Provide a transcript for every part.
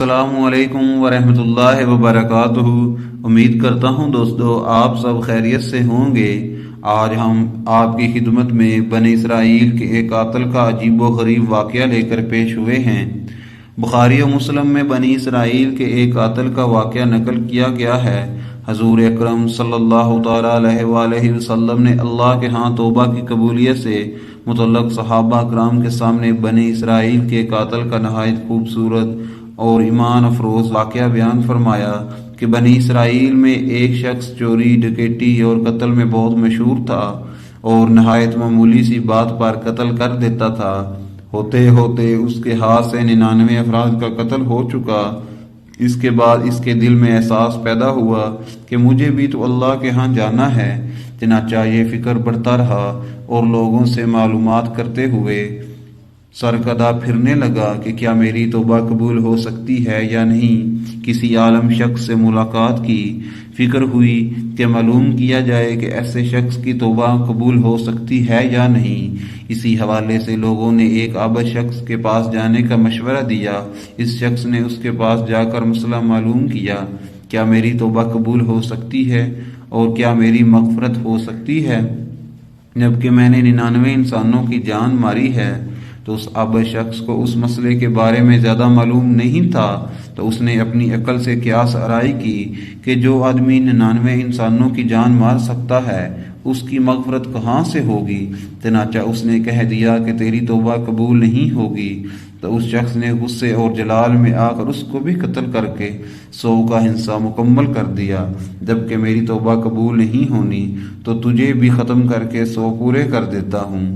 السلام علیکم ورحمۃ اللہ وبرکاتہ۔ امید کرتا ہوں دوستو آپ سب خیریت سے ہوں گے۔ آج ہم آپ کی خدمت میں بنی اسرائیل کے ایک قاتل کا عجیب و غریب واقعہ لے کر پیش ہوئے ہیں۔ بخاری و مسلم میں بنی اسرائیل کے ایک قاتل کا واقعہ نقل کیا گیا ہے۔ حضور اکرم صلی اللہ تعالیٰ علیہ وآلہ وسلم نے اللہ کے ہاں توبہ کی قبولیت سے متعلق صحابہ کرام کے سامنے بنی اسرائیل کے قاتل کا نہایت خوبصورت اور ایمان افروز واقعہ بیان فرمایا کہ بنی اسرائیل میں ایک شخص چوری، ڈکیتی اور قتل میں بہت مشہور تھا اور نہایت معمولی سی بات پر قتل کر دیتا تھا۔ ہوتے ہوتے اس کے ہاتھ سے 99 افراد کا قتل ہو چکا۔ اس کے بعد اس کے دل میں احساس پیدا ہوا کہ مجھے بھی تو اللہ کے ہاں جانا ہے۔ چنانچہ یہ فکر بڑھتا رہا اور لوگوں سے معلومات کرتے ہوئے سرکدہ پھرنے لگا کہ کیا میری توبہ قبول ہو سکتی ہے یا نہیں۔ کسی عالم شخص سے ملاقات کی، فکر ہوئی کہ معلوم کیا جائے کہ ایسے شخص کی توبہ قبول ہو سکتی ہے یا نہیں۔ اسی حوالے سے لوگوں نے ایک عابد شخص کے پاس جانے کا مشورہ دیا۔ اس شخص نے اس کے پاس جا کر مسئلہ معلوم کیا، کیا میری توبہ قبول ہو سکتی ہے اور کیا میری مغفرت ہو سکتی ہے جبکہ میں نے 99 انسانوں کی جان ماری ہے۔ تو اس عابد شخص کو اس مسئلے کے بارے میں زیادہ معلوم نہیں تھا، تو اس نے اپنی عقل سے قیاس آرائی کی کہ جو آدمی 99 انسانوں کی جان مار سکتا ہے اس کی مغفرت کہاں سے ہوگی۔ چنانچہ اس نے کہہ دیا کہ تیری توبہ قبول نہیں ہوگی۔ تو اس شخص نے غصے اور جلال میں آ کر اس کو بھی قتل کر کے 100 کا حصہ مکمل کر دیا۔ جبکہ میری توبہ قبول نہیں ہونی تو تجھے بھی ختم کر کے 100 پورے کر دیتا ہوں۔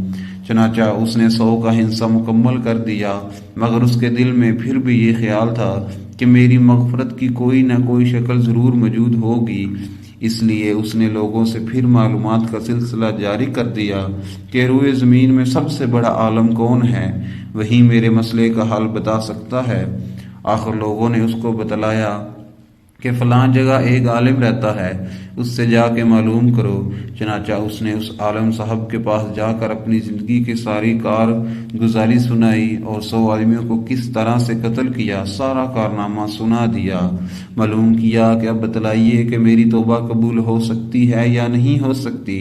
چنانچہ اس نے 100 کا حصہ مکمل کر دیا، مگر اس کے دل میں پھر بھی یہ خیال تھا کہ میری مغفرت کی کوئی نہ کوئی شکل ضرور موجود ہوگی۔ اس لیے اس نے لوگوں سے پھر معلومات کا سلسلہ جاری کر دیا کہ روئے زمین میں سب سے بڑا عالم کون ہے، وہی میرے مسئلے کا حل بتا سکتا ہے۔ آخر لوگوں نے اس کو بتلایا کہ فلاں جگہ ایک عالم رہتا ہے، اس سے جا کے معلوم کرو۔ چنانچہ اس نے اس عالم صاحب کے پاس جا کر اپنی زندگی کی ساری کارگزاری سنائی اور 100 آدمیوں کو کس طرح سے قتل کیا سارا کارنامہ سنا دیا۔ معلوم کیا کہ اب بتلائیے کہ میری توبہ قبول ہو سکتی ہے یا نہیں ہو سکتی۔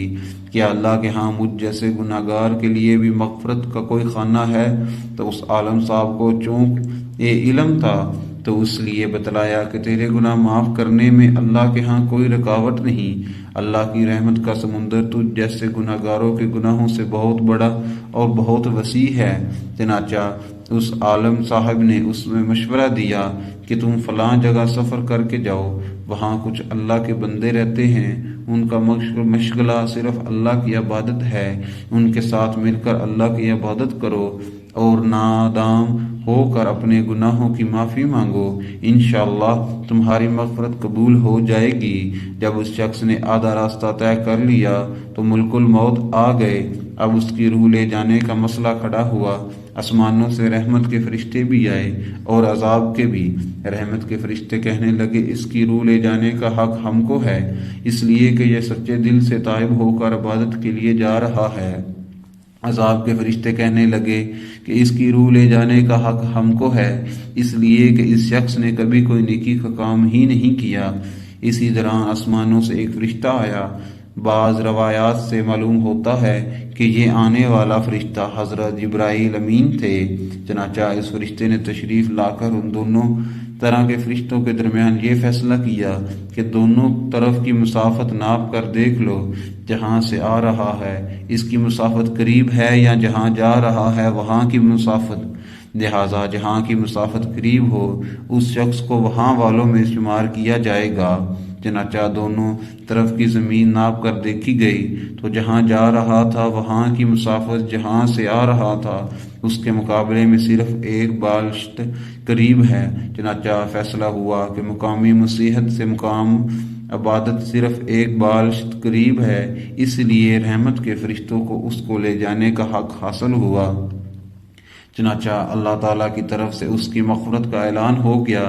کیا اللہ کے ہاں مجھ جیسے گناہگار کے لیے بھی مغفرت کا کوئی خانہ ہے؟ تو اس عالم صاحب کو چونکہ یہ علم تھا تو اس لیے بتلایا کہ تیرے گناہ معاف کرنے میں اللہ کے ہاں کوئی رکاوٹ نہیں۔ اللہ کی رحمت کا سمندر تجھ جیسے گناہگاروں کے گناہوں سے بہت بڑا اور بہت وسیع ہے۔ چنانچہ اس عالم صاحب نے اس میں مشورہ دیا کہ تم فلاں جگہ سفر کر کے جاؤ، وہاں کچھ اللہ کے بندے رہتے ہیں، ان کا مشغلہ صرف اللہ کی عبادت ہے، ان کے ساتھ مل کر اللہ کی عبادت کرو اور نادام ہو کر اپنے گناہوں کی معافی مانگو، انشاءاللہ تمہاری مغفرت قبول ہو جائے گی۔ جب اس شخص نے آدھا راستہ طے کر لیا تو ملک الموت آ گئے۔ اب اس کی روح لے جانے کا مسئلہ کھڑا ہوا۔ آسمانوں سے رحمت کے فرشتے بھی آئے اور عذاب کے بھی۔ رحمت کے فرشتے کہنے لگے اس کی روح لے جانے کا حق ہم کو ہے، اس لیے کہ یہ سچے دل سے تائب ہو کر عبادت کے لیے جا رہا ہے۔ عذاب کے فرشتے کہنے لگے کہ اس کی روح لے جانے کا حق ہم کو ہے، اس لیے کہ اس شخص نے کبھی کوئی نیکی کا کام ہی نہیں کیا۔ اسی طرح آسمانوں سے ایک فرشتہ آیا۔ بعض روایات سے معلوم ہوتا ہے کہ یہ آنے والا فرشتہ حضرت جبرائیل امین تھے۔ چنانچہ اس فرشتے نے تشریف لا کر ان دونوں طرح کے فرشتوں کے درمیان یہ فیصلہ کیا کہ دونوں طرف کی مسافت ناپ کر دیکھ لو، جہاں سے آ رہا ہے اس کی مسافت قریب ہے یا جہاں جا رہا ہے وہاں کی مسافت، لہٰذا جہاں کی مسافت قریب ہو اس شخص کو وہاں والوں میں شمار کیا جائے گا۔ چنانچہ دونوں طرف کی زمین ناپ کر دیکھی گئی تو جہاں جا رہا تھا وہاں کی مسافت جہاں سے آ رہا تھا اس کے مقابلے میں صرف 1 بالشت قریب ہے۔ چنانچہ فیصلہ ہوا کہ مقامی مسیحت سے مقام عبادت صرف 1 بالشت قریب ہے، اس لیے رحمت کے فرشتوں کو اس کو لے جانے کا حق حاصل ہوا۔ چنانچہ اللہ تعالیٰ کی طرف سے اس کی مغفرت کا اعلان ہو گیا۔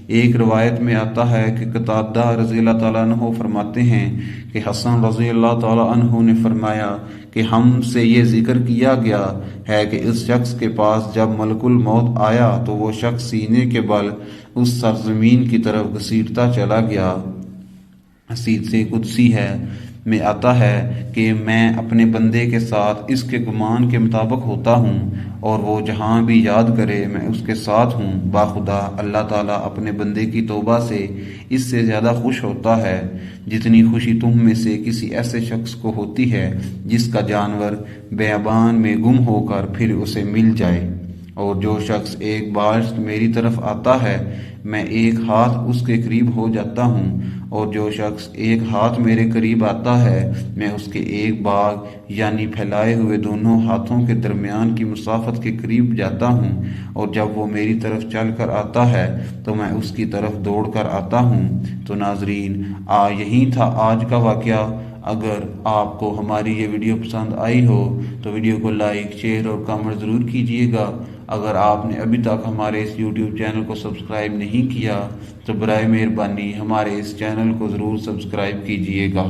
ایک روایت میں آتا ہے کہ قتادہ رضی اللہ تعالیٰ عنہ فرماتے ہیں کہ حسن رضی اللہ تعالیٰ عنہ نے فرمایا کہ ہم سے یہ ذکر کیا گیا ہے کہ اس شخص کے پاس جب ملک الموت آیا تو وہ شخص سینے کے بل اس سرزمین کی طرف گھسیٹتا چلا گیا۔ حدیث قدسی ہے میں آتا ہے کہ میں اپنے بندے کے ساتھ اس کے گمان کے مطابق ہوتا ہوں، اور وہ جہاں بھی یاد کرے میں اس کے ساتھ ہوں۔ باخدا اللہ تعالیٰ اپنے بندے کی توبہ سے اس سے زیادہ خوش ہوتا ہے جتنی خوشی تم میں سے کسی ایسے شخص کو ہوتی ہے جس کا جانور بیابان میں گم ہو کر پھر اسے مل جائے۔ اور جو شخص ایک بار میری طرف آتا ہے میں ایک ہاتھ اس کے قریب ہو جاتا ہوں، اور جو شخص ایک ہاتھ میرے قریب آتا ہے میں اس کے ایک باغ یعنی پھیلائے ہوئے دونوں ہاتھوں کے درمیان کی مسافت کے قریب جاتا ہوں، اور جب وہ میری طرف چل کر آتا ہے تو میں اس کی طرف دوڑ کر آتا ہوں۔ تو ناظرین، یہی تھا آج کا واقعہ۔ اگر آپ کو ہماری یہ ویڈیو پسند آئی ہو تو ویڈیو کو لائک، شیئر اور کامنٹ ضرور کیجیے گا۔ اگر آپ نے ابھی تک ہمارے اس یوٹیوب چینل کو سبسکرائب نہیں کیا تو برائے مہربانی ہمارے اس چینل کو ضرور سبسکرائب کیجیے گا۔